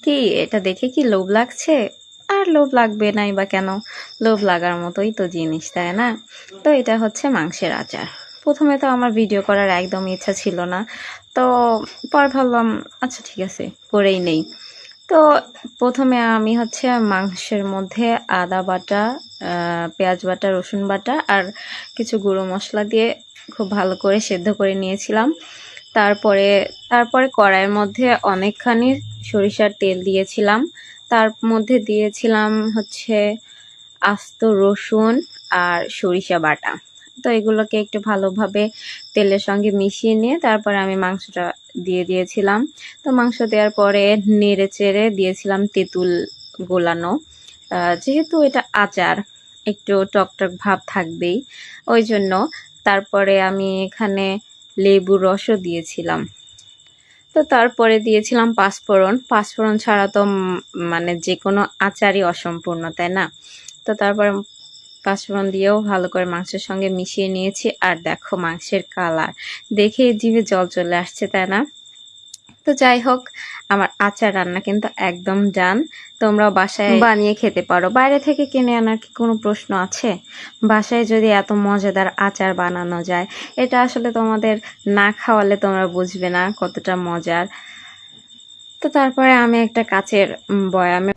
কি এটা দেখে কি লোভ লাগছে? আর লোভ লাগবে নাই বা কেন? লোভ লাগার মতোই তো জিনিস, তাই না? তো এটা হচ্ছে মাংসের আচার। প্রথমে তো আমার ভিডিও করার একদম ইচ্ছা ছিল না, তো পরে ভাবলাম আচ্ছা ঠিক আছে, করেই নেই। তো প্রথমে আমি হচ্ছে মাংসের মধ্যে আদা বাটা, পেঁয়াজ বাটা, রসুন বাটা আর কিছু গুঁড়ো মশলা দিয়ে খুব ভালো করে সেদ্ধ করে নিয়েছিলাম। তারপরে তারপরে কড়াইয়ের মধ্যে অনেকখানি সরিষার তেল দিয়েছিলাম। তার মধ্যে দিয়েছিলাম হচ্ছে আস্ত রসুন আর সরিষা বাটা। তো এগুলোকে একটু ভালোভাবে তেলের সঙ্গে মিশিয়ে নিয়ে তারপরে আমি মাংসটা দিয়ে দিয়েছিলাম। তো মাংস দেওয়ার পরে নেড়ে চেড়ে দিয়েছিলাম তেঁতুল গোলানো। যেহেতু এটা আচার, একটু টকটক ভাব থাকবেই, ওই জন্য। তারপরে আমি এখানে লেবুর রসও দিয়েছিলাম। তো তারপরে দিয়েছিলাম পাঁচফোড়ন। পাঁচফোড়ন ছাড়া তো মানে যে কোনো আচারই অসম্পূর্ণ, তাই না? তো তারপর পাঁচফোড়ন দিয়েও ভালো করে মাংসের সঙ্গে মিশিয়ে নিয়েছি। আর দেখো মাংসের কালার দেখে জিভে জল চলে আসছে, তাই না? তো যাই হোক, আমার আচার রান্না কিন্তু একদম ডান। তোমরাও বাসায় বানিয়ে খেতে পারো। বাইরে থেকে কিনে আনার কি কোনো প্রশ্ন আছে? বাসায় যদি এত মজাদার আচার বানানো যায়, এটা আসলে তোমাদের না খাওয়ালে তোমরা বুঝবে না কতটা মজার। তো তারপরে আমি একটা কাচের বয়ামে